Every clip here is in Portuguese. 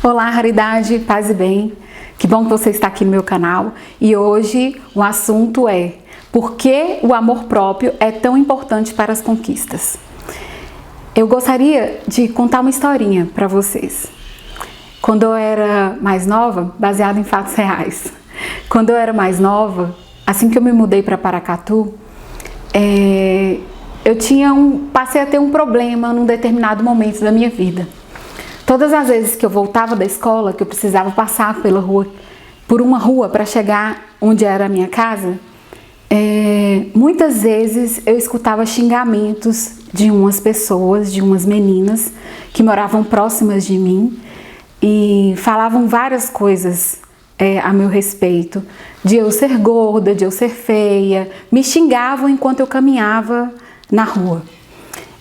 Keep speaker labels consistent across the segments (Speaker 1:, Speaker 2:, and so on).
Speaker 1: Olá, Raridade, paz e bem. Que bom que você está aqui no meu canal. E hoje o assunto é: por que o amor próprio é tão importante para as conquistas? Eu gostaria de contar uma historinha para vocês. Quando eu era mais nova, baseado em fatos reais. Quando eu era mais nova, assim que eu me mudei para Paracatu, passei a ter um problema num determinado momento da minha vida. Todas as vezes que eu voltava da escola, que eu precisava passar por uma rua para chegar onde era a minha casa, muitas vezes eu escutava xingamentos de umas pessoas, de umas meninas que moravam próximas de mim e falavam várias coisas a meu respeito, de eu ser gorda, de eu ser feia, me xingavam enquanto eu caminhava na rua.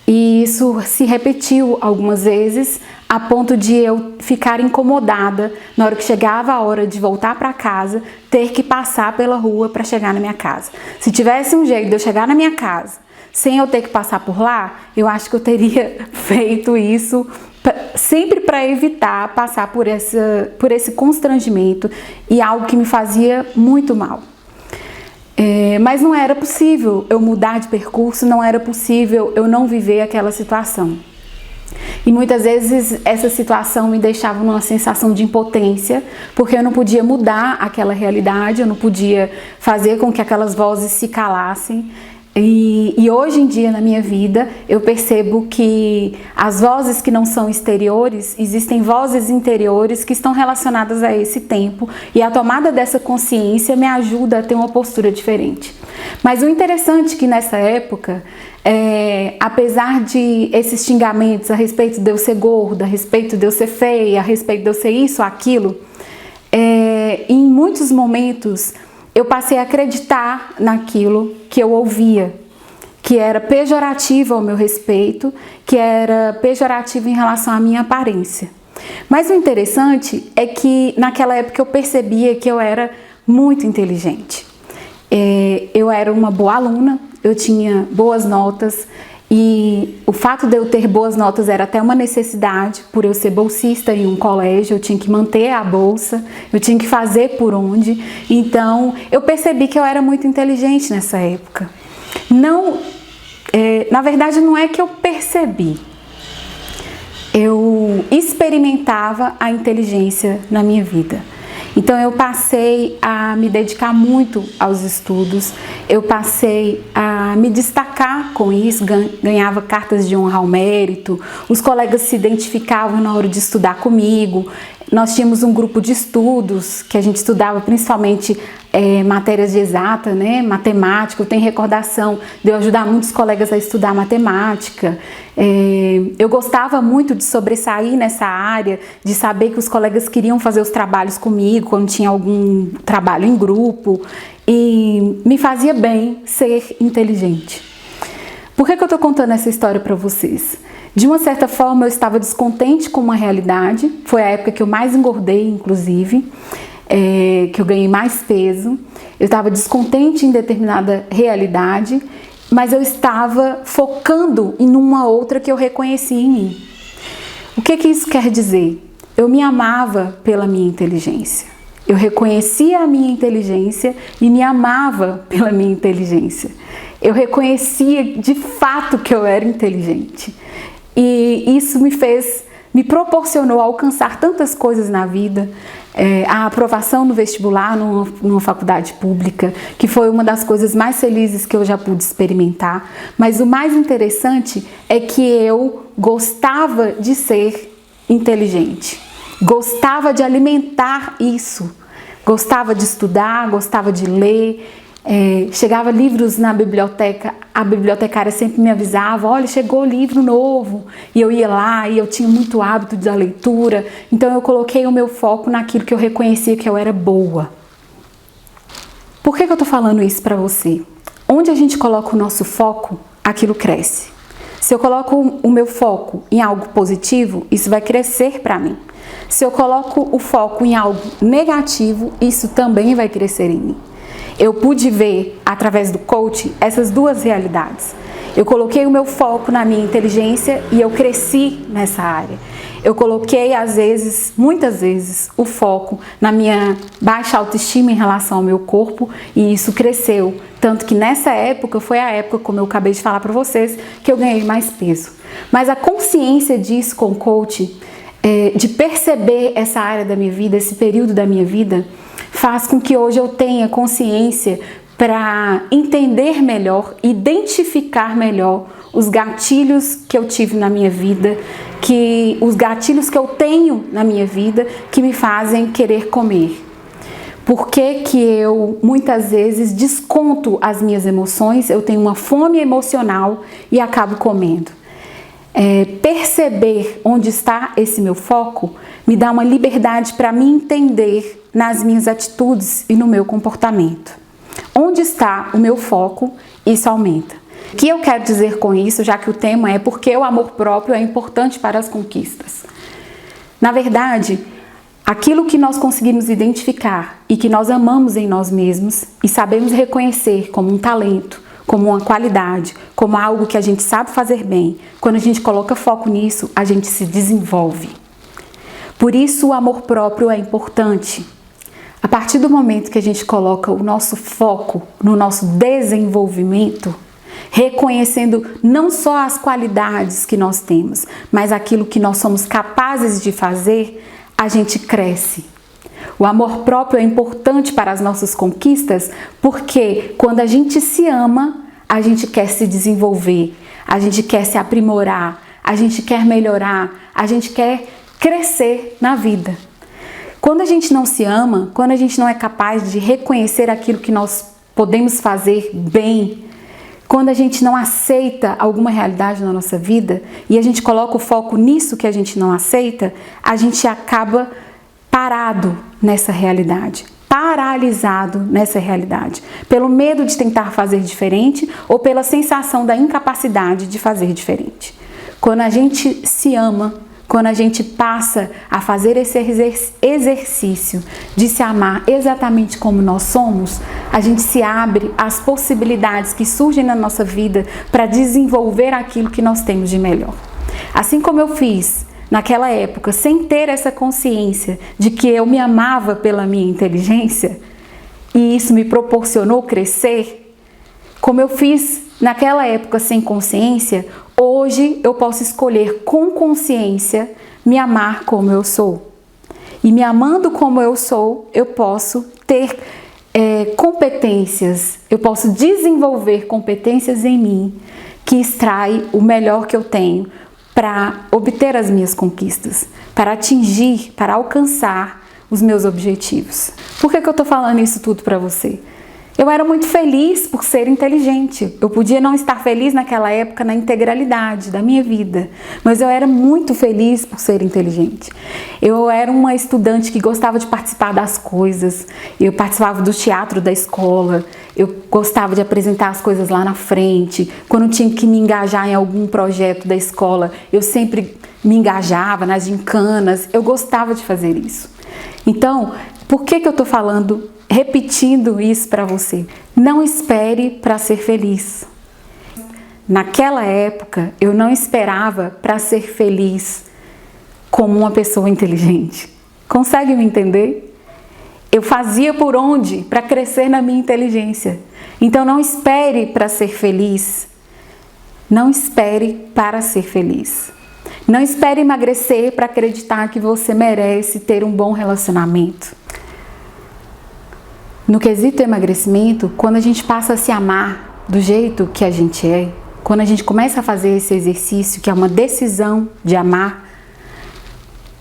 Speaker 1: E isso se repetiu algumas vezes, a ponto de eu ficar incomodada na hora que chegava a hora de voltar para casa, ter que passar pela rua para chegar na minha casa. Se tivesse um jeito de eu chegar na minha casa sem eu ter que passar por lá, eu acho que eu teria feito isso sempre para evitar passar por esse constrangimento e algo que me fazia muito mal. Mas não era possível eu mudar de percurso, não era possível eu não viver aquela situação. E muitas vezes essa situação me deixava numa sensação de impotência, porque eu não podia mudar aquela realidade, eu não podia fazer com que aquelas vozes se calassem. E hoje em dia na minha vida eu percebo que as vozes que não são exteriores, existem vozes interiores que estão relacionadas a esse tempo, e a tomada dessa consciência me ajuda a ter uma postura diferente. Mas o interessante é que nessa época, apesar de esses xingamentos a respeito de eu ser gorda, a respeito de eu ser feia, a respeito de eu ser isso ou aquilo, em muitos momentos eu passei a acreditar naquilo que eu ouvia, que era pejorativo ao meu respeito, que era pejorativo em relação à minha aparência. Mas o interessante é que naquela época eu percebia que eu era muito inteligente. Eu era uma boa aluna, eu tinha boas notas, e o fato de eu ter boas notas era até uma necessidade, por eu ser bolsista em um colégio, eu tinha que manter a bolsa, eu tinha que fazer por onde. Então eu percebi que eu era muito inteligente nessa época. Na verdade não é que eu percebi, eu experimentava a inteligência na minha vida. Então eu passei a me dedicar muito aos estudos, eu passei a me destacar com isso, ganhava cartas de honra ao mérito, os colegas se identificavam na hora de estudar comigo. Nós tínhamos um grupo de estudos que a gente estudava principalmente matérias de exata, né? Matemática. Eu tenho recordação de eu ajudar muitos colegas a estudar matemática. Eu gostava muito de sobressair nessa área, de saber que os colegas queriam fazer os trabalhos comigo quando tinha algum trabalho em grupo, e me fazia bem ser inteligente. Por que eu estou contando essa história para vocês? De uma certa forma eu estava descontente com uma realidade, foi a época que eu mais engordei, inclusive, que eu ganhei mais peso. Eu estava descontente em determinada realidade, mas eu estava focando em uma outra que eu reconheci em mim. O que isso quer dizer? Eu me amava pela minha inteligência. Eu reconhecia a minha inteligência e me amava pela minha inteligência. Eu reconhecia de fato que eu era inteligente. E isso me proporcionou alcançar tantas coisas na vida. A aprovação no vestibular numa faculdade pública, que foi uma das coisas mais felizes que eu já pude experimentar. Mas o mais interessante é que eu gostava de ser inteligente, gostava de alimentar isso, gostava de estudar, gostava de ler. Chegava livros na biblioteca, a bibliotecária sempre me avisava: olha, chegou livro novo, e eu ia lá e eu tinha muito hábito da leitura. Então eu coloquei o meu foco naquilo que eu reconhecia que eu era boa. Por que eu tô falando isso para você? Onde a gente coloca o nosso foco, aquilo cresce. Se eu coloco o meu foco em algo positivo, isso vai crescer para mim. Se eu coloco o foco em algo negativo, isso também vai crescer em mim. Eu pude ver, através do coaching, essas duas realidades. Eu coloquei o meu foco na minha inteligência e eu cresci nessa área. Eu coloquei, às vezes, muitas vezes, o foco na minha baixa autoestima em relação ao meu corpo e isso cresceu. Tanto que nessa época, foi a época, como eu acabei de falar para vocês, que eu ganhei mais peso. Mas a consciência disso com o coach, de perceber essa área da minha vida, esse período da minha vida, faz com que hoje eu tenha consciência para entender melhor, identificar melhor os gatilhos que eu tive na minha vida, os gatilhos que eu tenho na minha vida que me fazem querer comer. Por que que eu muitas vezes desconto as minhas emoções, eu tenho uma fome emocional e acabo comendo. Perceber onde está esse meu foco me dá uma liberdade para me entender nas minhas atitudes e no meu comportamento. Onde está o meu foco, isso aumenta. O que eu quero dizer com isso, já que o tema é porque o amor próprio é importante para as conquistas. Na verdade, aquilo que nós conseguimos identificar e que nós amamos em nós mesmos e sabemos reconhecer como um talento, como uma qualidade, como algo que a gente sabe fazer bem, quando a gente coloca foco nisso, a gente se desenvolve. Por isso o amor próprio é importante. A partir do momento que a gente coloca o nosso foco no nosso desenvolvimento, reconhecendo não só as qualidades que nós temos, mas aquilo que nós somos capazes de fazer, a gente cresce. O amor próprio é importante para as nossas conquistas, porque quando a gente se ama, a gente quer se desenvolver, a gente quer se aprimorar, a gente quer melhorar, a gente quer crescer na vida. Quando a gente não se ama, quando a gente não é capaz de reconhecer aquilo que nós podemos fazer bem, quando a gente não aceita alguma realidade na nossa vida e a gente coloca o foco nisso que a gente não aceita, a gente acaba parado nessa realidade, paralisado nessa realidade, pelo medo de tentar fazer diferente ou pela sensação da incapacidade de fazer diferente. Quando a gente se ama, quando a gente passa a fazer esse exercício de se amar exatamente como nós somos, a gente se abre às possibilidades que surgem na nossa vida para desenvolver aquilo que nós temos de melhor. Assim como eu fiz naquela época, sem ter essa consciência de que eu me amava pela minha inteligência, e isso me proporcionou crescer, como eu fiz naquela época sem consciência, hoje eu posso escolher com consciência me amar como eu sou. E me amando como eu sou, eu posso ter competências, eu posso desenvolver competências em mim que extrai o melhor que eu tenho para obter as minhas conquistas, para atingir, para alcançar os meus objetivos. Por que eu estou falando isso tudo para você? Eu era muito feliz por ser inteligente. Eu podia não estar feliz naquela época na integralidade da minha vida, mas eu era muito feliz por ser inteligente. Eu era uma estudante que gostava de participar das coisas. Eu participava do teatro da escola. Eu gostava de apresentar as coisas lá na frente. Quando tinha que me engajar em algum projeto da escola, eu sempre me engajava nas gincanas. Eu gostava de fazer isso. Então, por que eu estou falando, repetindo isso para você? Não espere para ser feliz. Naquela época, eu não esperava para ser feliz como uma pessoa inteligente. Consegue me entender? Eu fazia por onde para crescer na minha inteligência. Então não espere para ser feliz. Não espere para ser feliz. Não espere emagrecer para acreditar que você merece ter um bom relacionamento. No quesito emagrecimento, quando a gente passa a se amar do jeito que a gente é, quando a gente começa a fazer esse exercício, que é uma decisão de amar,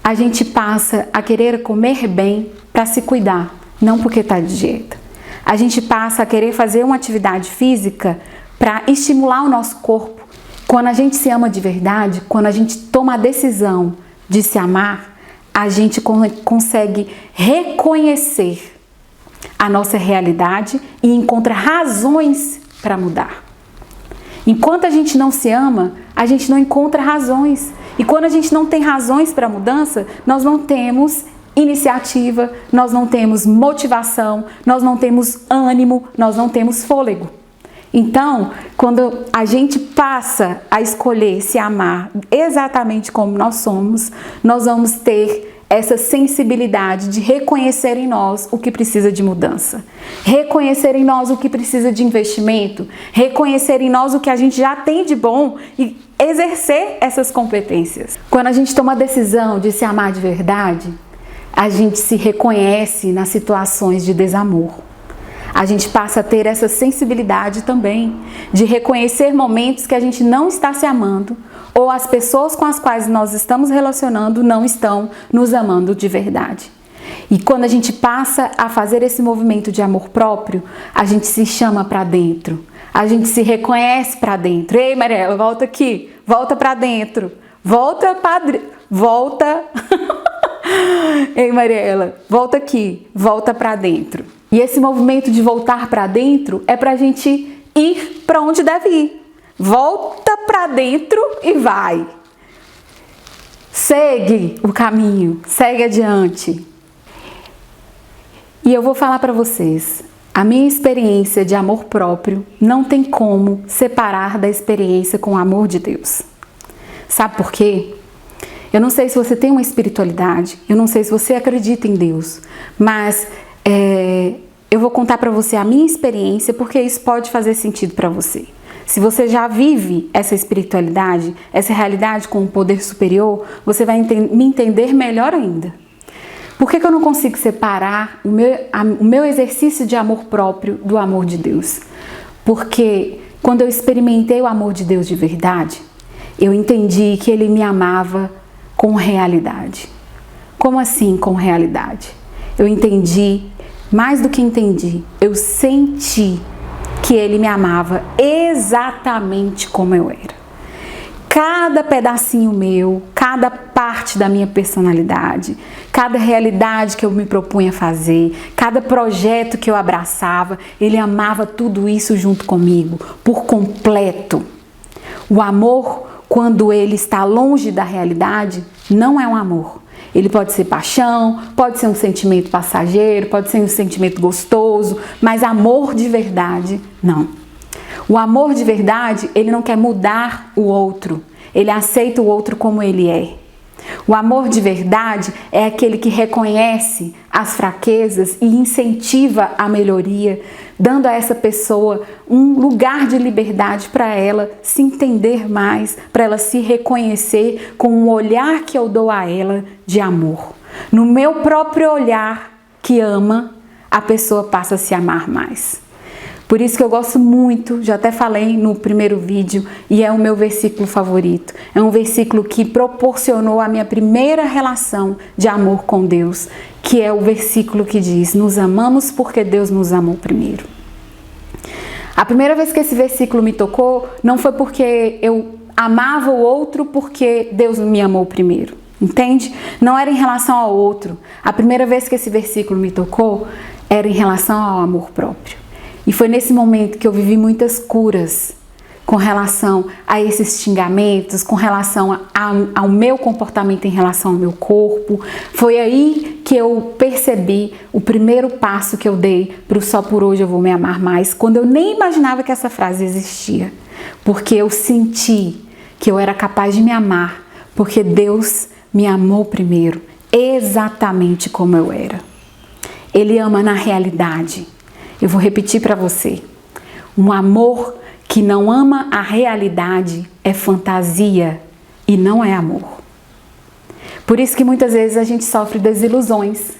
Speaker 1: a gente passa a querer comer bem para se cuidar, não porque está de dieta. A gente passa a querer fazer uma atividade física para estimular o nosso corpo. Quando a gente se ama de verdade, quando a gente toma a decisão de se amar, a gente consegue reconhecer a nossa realidade e encontra razões para mudar. Enquanto a gente não se ama, a gente não encontra razões. E quando a gente não tem razões para mudança, nós não temos iniciativa, nós não temos motivação, nós não temos ânimo, nós não temos fôlego. Então, quando a gente passa a escolher se amar exatamente como nós somos, nós vamos ter essa sensibilidade de reconhecer em nós o que precisa de mudança, reconhecer em nós o que precisa de investimento, reconhecer em nós o que a gente já tem de bom e exercer essas competências. Quando a gente toma a decisão de se amar de verdade, a gente se reconhece nas situações de desamor. A gente passa a ter essa sensibilidade também de reconhecer momentos que a gente não está se amando ou as pessoas com as quais nós estamos relacionando não estão nos amando de verdade. E quando a gente passa a fazer esse movimento de amor próprio, a gente se chama para dentro, a gente se reconhece para dentro. Ei, Mariela, volta aqui, volta para dentro, volta, padre, volta. Ei, Mariela, volta aqui, volta para dentro. E esse movimento de voltar para dentro é para a gente ir para onde deve ir. Volta para dentro e vai. Segue o caminho, segue adiante. E eu vou falar para vocês, a minha experiência de amor próprio não tem como separar da experiência com o amor de Deus. Sabe por quê? Eu não sei se você tem uma espiritualidade, eu não sei se você acredita em Deus, mas eu vou contar para você a minha experiência porque isso pode fazer sentido para você. Se você já vive essa espiritualidade, essa realidade com um poder superior, você vai me entender melhor ainda. Por que eu não consigo separar o meu exercício de amor próprio do amor de Deus? Porque quando eu experimentei o amor de Deus de verdade, eu entendi que Ele me amava com realidade. Como assim com realidade? Eu entendi, mais do que entendi, eu senti que Ele me amava exatamente como eu era. Cada pedacinho meu, cada parte da minha personalidade, cada realidade que eu me propunha fazer, cada projeto que eu abraçava, Ele amava tudo isso junto comigo, por completo. O amor, quando ele está longe da realidade, não é um amor. Ele pode ser paixão, pode ser um sentimento passageiro, pode ser um sentimento gostoso, mas amor de verdade, não. O amor de verdade, ele não quer mudar o outro, ele aceita o outro como ele é. O amor de verdade é aquele que reconhece as fraquezas e incentiva a melhoria, dando a essa pessoa um lugar de liberdade para ela se entender mais, para ela se reconhecer com um olhar que eu dou a ela de amor. No meu próprio olhar que ama, a pessoa passa a se amar mais. Por isso que eu gosto muito, já até falei no primeiro vídeo, e é o meu versículo favorito. É um versículo que proporcionou a minha primeira relação de amor com Deus, que é o versículo que diz: nos amamos porque Deus nos amou primeiro. A primeira vez que esse versículo me tocou, não foi porque eu amava o outro porque Deus me amou primeiro, entende? Não era em relação ao outro. A primeira vez que esse versículo me tocou, era em relação ao amor próprio. E foi nesse momento que eu vivi muitas curas com relação a esses xingamentos, com relação ao meu comportamento em relação ao meu corpo. Foi aí que eu percebi o primeiro passo que eu dei para o Só por Hoje Eu Vou Me Amar Mais, quando eu nem imaginava que essa frase existia. Porque eu senti que eu era capaz de me amar, porque Deus me amou primeiro, exatamente como eu era. Ele ama na realidade. Eu vou repetir para você. Um amor que não ama a realidade é fantasia e não é amor. Por isso que muitas vezes a gente sofre desilusões,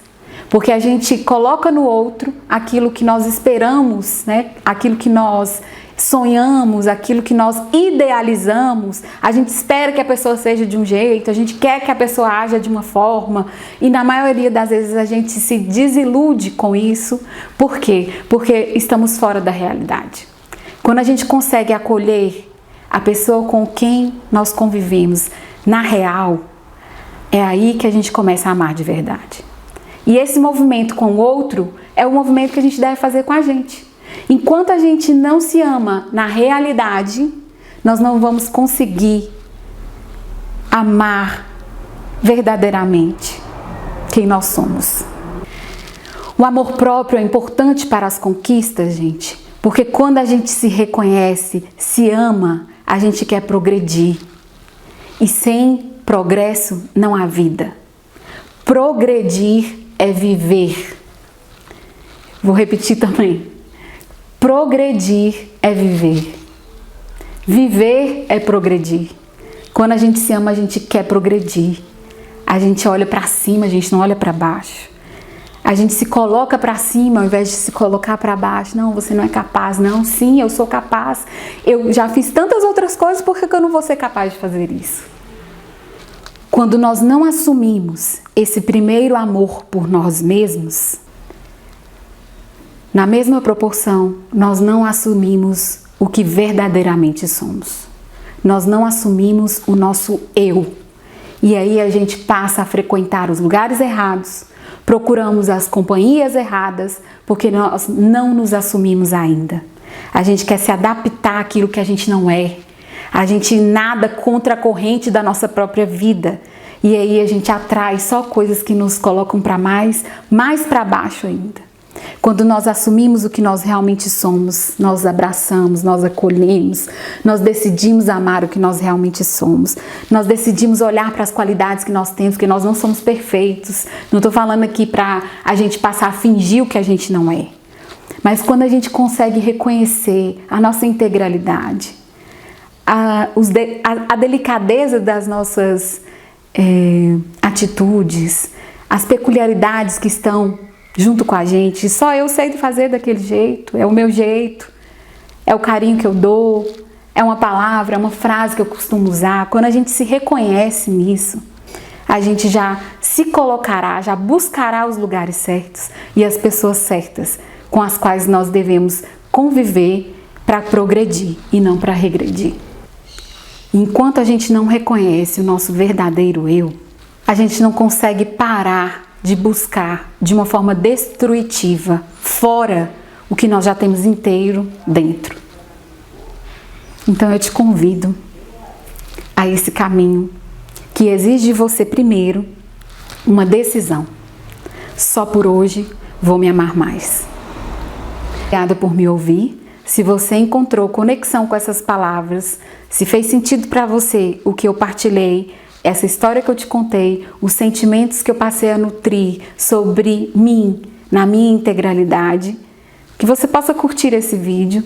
Speaker 1: porque a gente coloca no outro aquilo que nós esperamos, né? Aquilo que nós sonhamos, aquilo que nós idealizamos. A gente espera que a pessoa seja de um jeito, a gente quer que a pessoa haja de uma forma, e na maioria das vezes a gente se desilude com isso. Por quê? Porque estamos fora da realidade. Quando a gente consegue acolher a pessoa com quem nós convivemos na real, é aí que a gente começa a amar de verdade. E esse movimento com o outro é o movimento que a gente deve fazer com a gente. Enquanto a gente não se ama na realidade, nós não vamos conseguir amar verdadeiramente quem nós somos. O amor próprio é importante para as conquistas, gente, Porque quando a gente se reconhece, se ama, a gente quer progredir. E sem progresso não há vida. Progredir é viver. Vou repetir também. Progredir é viver. Viver é progredir. Quando a gente se ama, a gente quer progredir. A gente olha para cima, a gente não olha para baixo. A gente se coloca para cima ao invés de se colocar para baixo. Não, você não é capaz. Não, sim, eu sou capaz. Eu já fiz tantas outras coisas, por que eu não vou ser capaz de fazer isso? Quando nós não assumimos esse primeiro amor por nós mesmos, na mesma proporção, nós não assumimos o que verdadeiramente somos. Nós não assumimos o nosso eu. E aí a gente passa a frequentar os lugares errados, procuramos as companhias erradas, porque nós não nos assumimos ainda. A gente quer se adaptar àquilo que a gente não é. A gente nada contra a corrente da nossa própria vida. E aí a gente atrai só coisas que nos colocam para mais para baixo ainda. Quando nós assumimos o que nós realmente somos, nós abraçamos, nós acolhemos, nós decidimos amar o que nós realmente somos. Nós decidimos olhar para as qualidades que nós temos, porque nós não somos perfeitos. Não estou falando aqui para a gente passar a fingir o que a gente não é. Mas quando a gente consegue reconhecer a nossa integralidade, a delicadeza das nossas atitudes, as peculiaridades que estão junto com a gente, só eu sei fazer daquele jeito, é o meu jeito, é o carinho que eu dou, é uma palavra, é uma frase que eu costumo usar. Quando a gente se reconhece nisso, a gente já se colocará, já buscará os lugares certos e as pessoas certas com as quais nós devemos conviver para progredir e não para regredir. Enquanto a gente não reconhece o nosso verdadeiro eu, a gente não consegue parar de buscar de uma forma destrutiva, fora o que nós já temos inteiro dentro. Então eu te convido a esse caminho que exige de você primeiro uma decisão. Só por hoje vou me amar mais. Obrigada por me ouvir. Se você encontrou conexão com essas palavras, se fez sentido para você o que eu partilhei, essa história que eu te contei, os sentimentos que eu passei a nutrir sobre mim, na minha integralidade, que você possa curtir esse vídeo,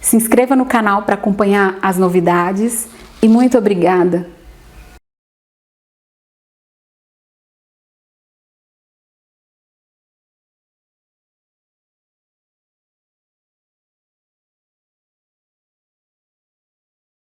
Speaker 1: se inscreva no canal para acompanhar as novidades e muito obrigada